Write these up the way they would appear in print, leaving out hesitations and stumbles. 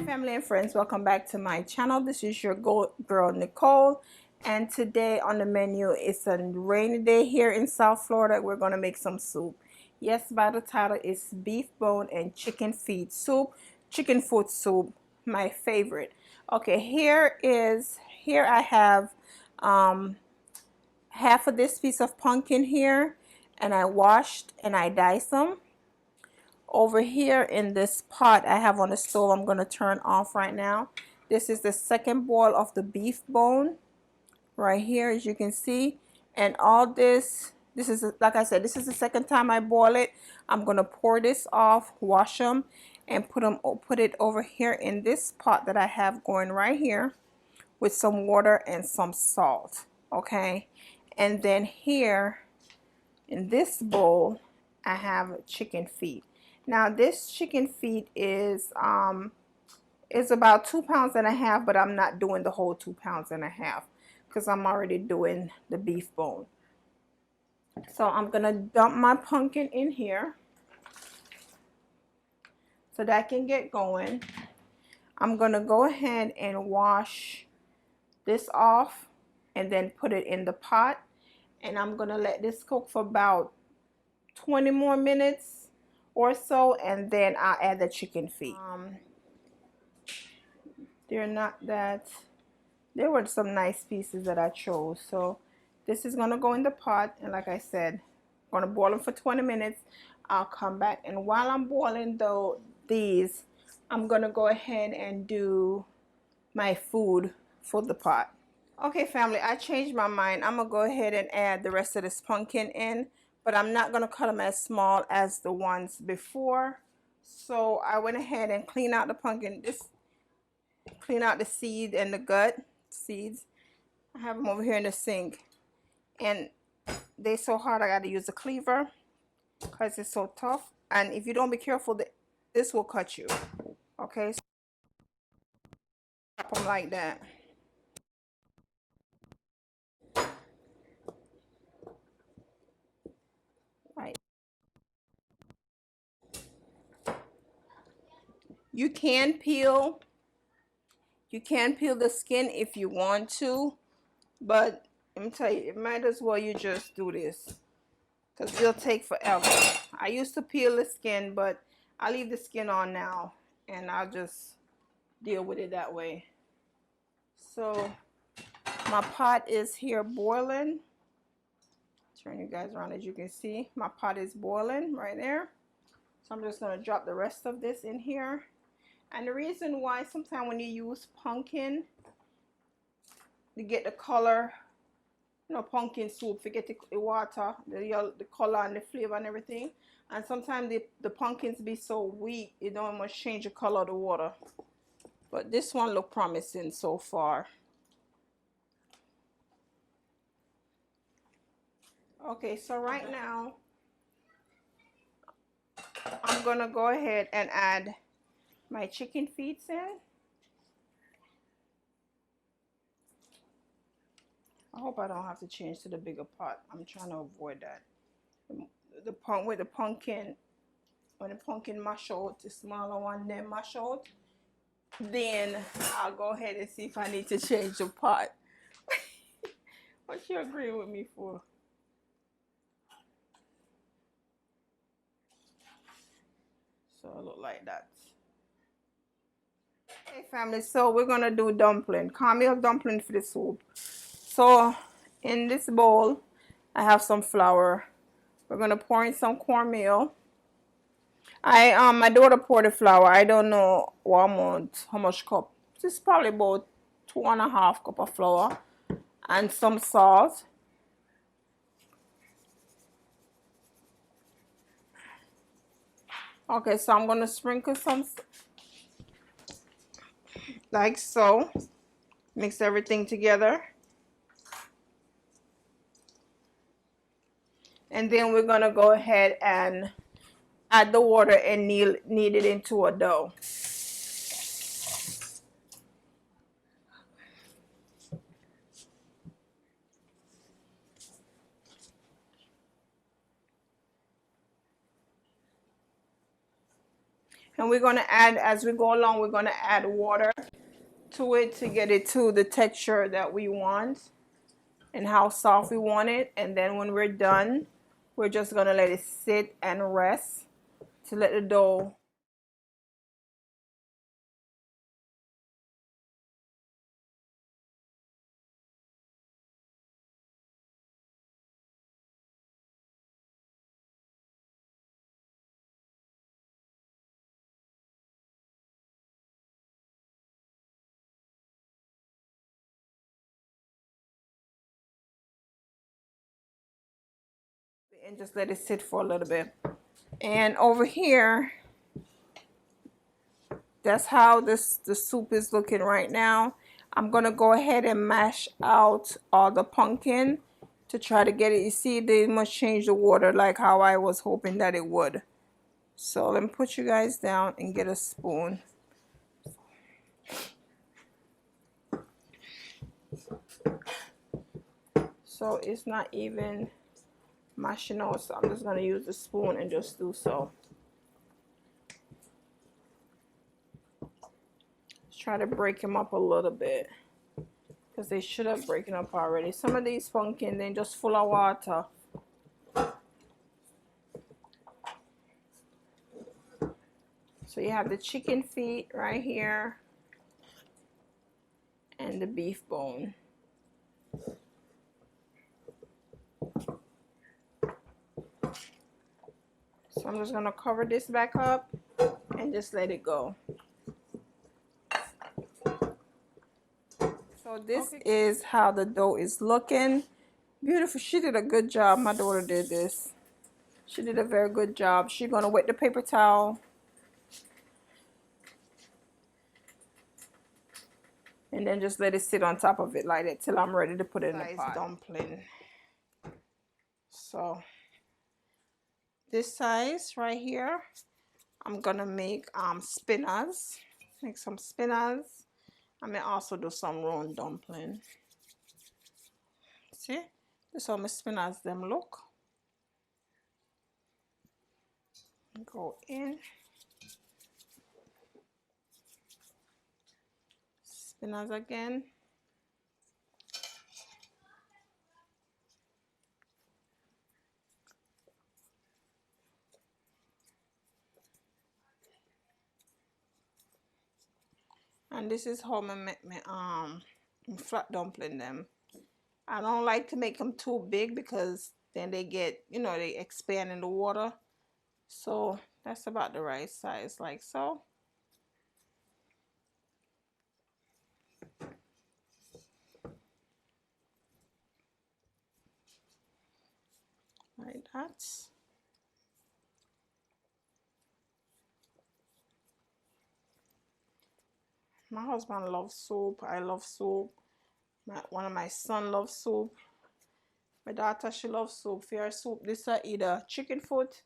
Family and friends, welcome back to my channel. This is your girl Nicole, and today on the menu it's a rainy day here in South Florida. We're going to make some soup. Yes, by the title, it's beef bone and chicken feet soup, chicken foot soup, my favorite. Okay, here I have half of this piece of pumpkin here, and I washed and I diced them. Over here in this pot I have on the stove, I'm going to turn off right now. This is the second boil of the beef bone right here, as you can see. And all this is, like I said, this is the second time I boil it. I'm going to pour this off, wash them, and put it over here in this pot that I have going right here with some water and some salt. Okay, and then here in this bowl I have chicken feet. Now this chicken feet is about 2.5 pounds, but I'm not doing the whole 2.5 pounds because I'm already doing the beef bone. So I'm gonna dump my pumpkin in here so that I can get going. I'm gonna go ahead and wash this off and then put it in the pot, and I'm gonna let this cook for about 20 more minutes or so, and then I'll add the chicken feet. They're not that, there were some nice pieces that I chose. So this is gonna go in the pot, and like I said, I'm gonna boil them for 20 minutes. I'll come back, and while I'm boiling these, I'm gonna go ahead and do my food for the pot. Okay family, I changed my mind. I'm gonna go ahead and add the rest of this pumpkin in, but I'm not going to cut them as small as the ones before. So I went ahead and cleaned out the pumpkin, just clean out the seed and the gut seeds. I have them over here in the sink, and they're so hard I got to use a cleaver because it's so tough, and if you don't be careful, this will cut you. Okay, so chop them like that. Right. You can peel the skin if you want to, but let me tell you, it might as well you just do this because it'll take forever. I used to peel the skin, but I leave the skin on now, and I'll just deal with it that way. So my pot is here boiling. Turn you guys around, as you can see. My pot is boiling right there. So I'm just going to drop the rest of this in here. And the reason why sometimes when you use pumpkin to get the color, you know, pumpkin soup, forget the water, the color and the flavor and everything. And sometimes the pumpkins be so weak, it don't much change the color of the water. But this one look promising so far. Okay, so right now I'm gonna go ahead and add my chicken feet in. I hope I don't have to change to the bigger pot. I'm trying to avoid that. With the pumpkin, when the pumpkin mash out, the smaller one then mash out, then I'll go ahead and see if I need to change the pot. What you agreeing with me for? So it look like that. Hey family, so we're gonna do dumpling, caramel dumpling for the soup. So in this bowl I have some flour. We're gonna pour in some cornmeal. My daughter poured the flour. I don't know what amount, how much cup. This is probably about 2.5 cups of flour, and some salt. Okay, so I'm gonna sprinkle some like so. Mix everything together. And then we're gonna go ahead and add the water and knead it into a dough. And we're going to add, as we go along, we're going to add water to it to get it to the texture that we want and how soft we want it. And then when we're done, we're just going to let it sit and rest to let the dough and just let it sit for a little bit. And over here, that's how the soup is looking right now. I'm gonna go ahead and mash out all the pumpkin to try to get it. You see, they must change the water like how I was hoping that it would. So let me put you guys down and get a spoon. So it's not even mashing out, so I'm just gonna use the spoon and just do so. Try to break them up a little bit because they should have broken up already. Some of these pumpkin, they're just full of water. So you have the chicken feet right here and the beef bone. So I'm just gonna cover this back up and just let it go. So this is how the dough is looking. Beautiful. She did a good job. My daughter did this. She did a very good job. She's gonna wet the paper towel and then just let it sit on top of it like that till I'm ready to put it in the pot. Dumpling. So this size right here, I'm gonna make spinners. Make some spinners. I may also do some round dumpling. See, this is how my spinners them look. Go in. Spinners again. And this is how I make my flat dumpling them. I don't like to make them too big because then they get, you know, they expand in the water. So that's about the right size, like so. Like that. My husband loves soup. I love soup. One of my son loves soup. My daughter, she loves soup. For her soup, this is either chicken foot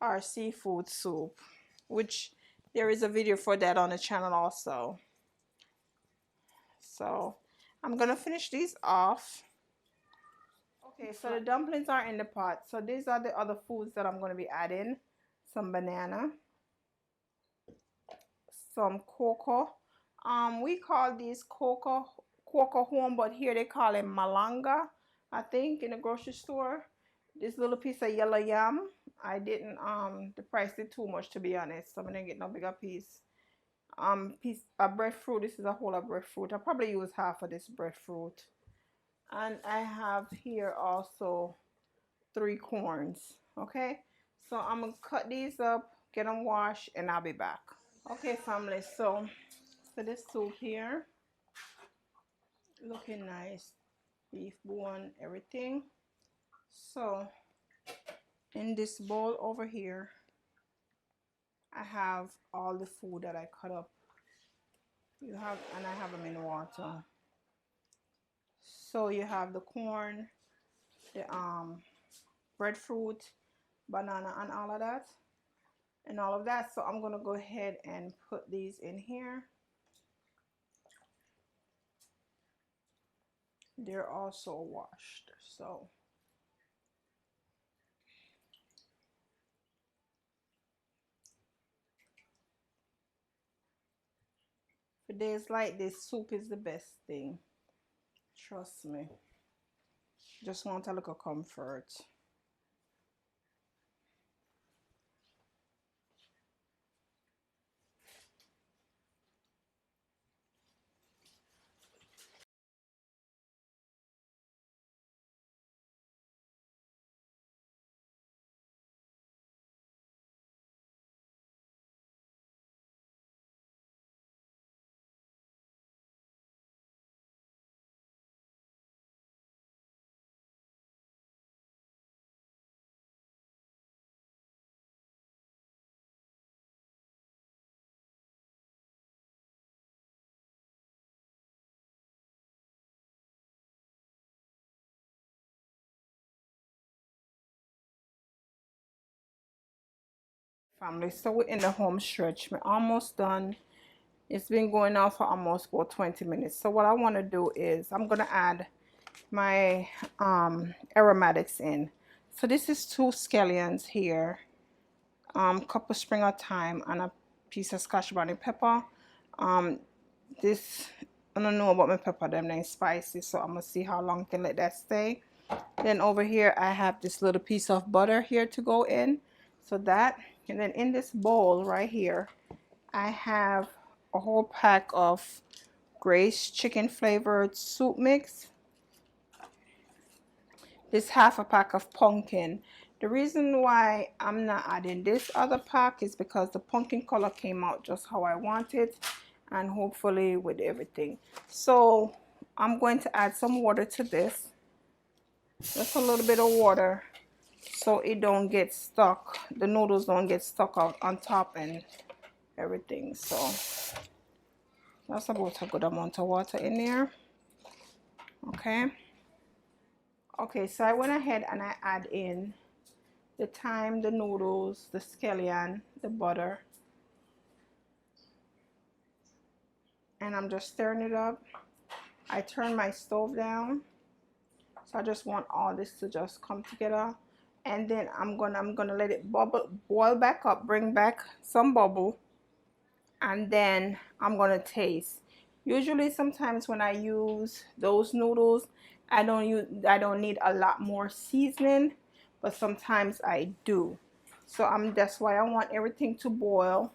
or seafood soup, which there is a video for that on the channel also. So I'm gonna finish these off. Okay, so the dumplings are in the pot. So these are the other foods that I'm gonna be adding. Some banana, some cocoa. We call these cocoa home, but here they call it malanga, I think, in the grocery store. This little piece of yellow yam. I didn't the price is too much, to be honest, so I'm gonna get no bigger piece. Piece of breadfruit. This is a whole of breadfruit. I probably use half of this breadfruit. And I have here also 3 corns. Okay, so I'm gonna cut these up, get them washed, and I'll be back. Okay, family, so for this soup here, looking nice, beef bone, everything. So in this bowl over here, I have all the food that I cut up. And I have them in water. So you have the corn, the breadfruit, banana, and all of that. and all of that. So I'm gonna go ahead and put these in here. They're also washed, so for days like this, soup is the best thing. Trust me. Just want a little comfort. Family, so we're in the home stretch. We're almost done. It's been going on for almost about 20 minutes. So what I want to do is I'm going to add my aromatics in. So this is 2 scallions here, couple spring of thyme, and a piece of Scotch bonnet pepper. This, I don't know about my pepper, them they spicy, so I'm gonna see how long I can let that stay. Then over here I have this little piece of butter here to go in, so that, and then in this bowl right here I have a whole pack of Grace chicken flavored soup mix. This half a pack of pumpkin. The reason why I'm not adding this other pack is because the pumpkin color came out just how I want it, and hopefully with everything. So I'm going to add some water to this, just a little bit of water, so it don't get stuck, the noodles don't get stuck out on top and everything. So that's about a good amount of water in there. Okay, so I went ahead and I add in the thyme, the noodles, the scallion, the butter, and I'm just stirring it up. I turn my stove down, so I just want all this to just come together, and then I'm gonna let it boil back up, bring back some bubble, and then I'm gonna taste. Usually sometimes when I use those noodles, I don't need a lot more seasoning, but sometimes I do. So that's why I want everything to boil,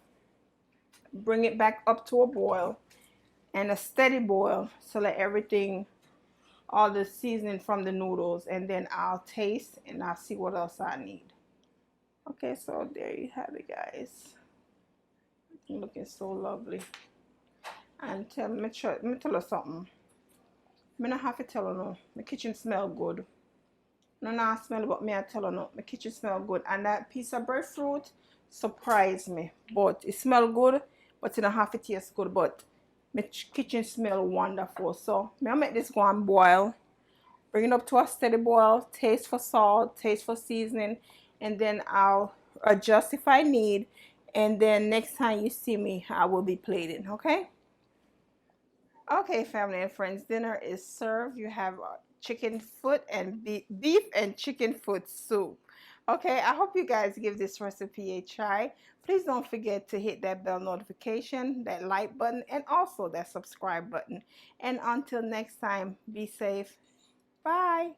bring it back up to a boil, and a steady boil, so let everything, all the seasoning from the noodles, and then I'll taste and I'll see what else I need. Okay, so there you have it, guys. Looking so lovely. And tell me tell you something. Me not have to tell you no. My kitchen smell good. No, no smell, but me I tell you no. My kitchen smell good. And that piece of breadfruit surprised me. But it smell good, but it don't have to taste good. But my kitchen smell wonderful. So me I make this go and boil. Bring it up to a steady boil. Taste for salt, taste for seasoning, and then I'll adjust if I need. And then next time you see me, I will be plating. Okay. Okay, family and friends, dinner is served. You have chicken foot and beef and chicken foot soup. Okay, I hope you guys give this recipe a try. Please don't forget to hit that bell notification, that like button, and also that subscribe button. And until next time, be safe. Bye.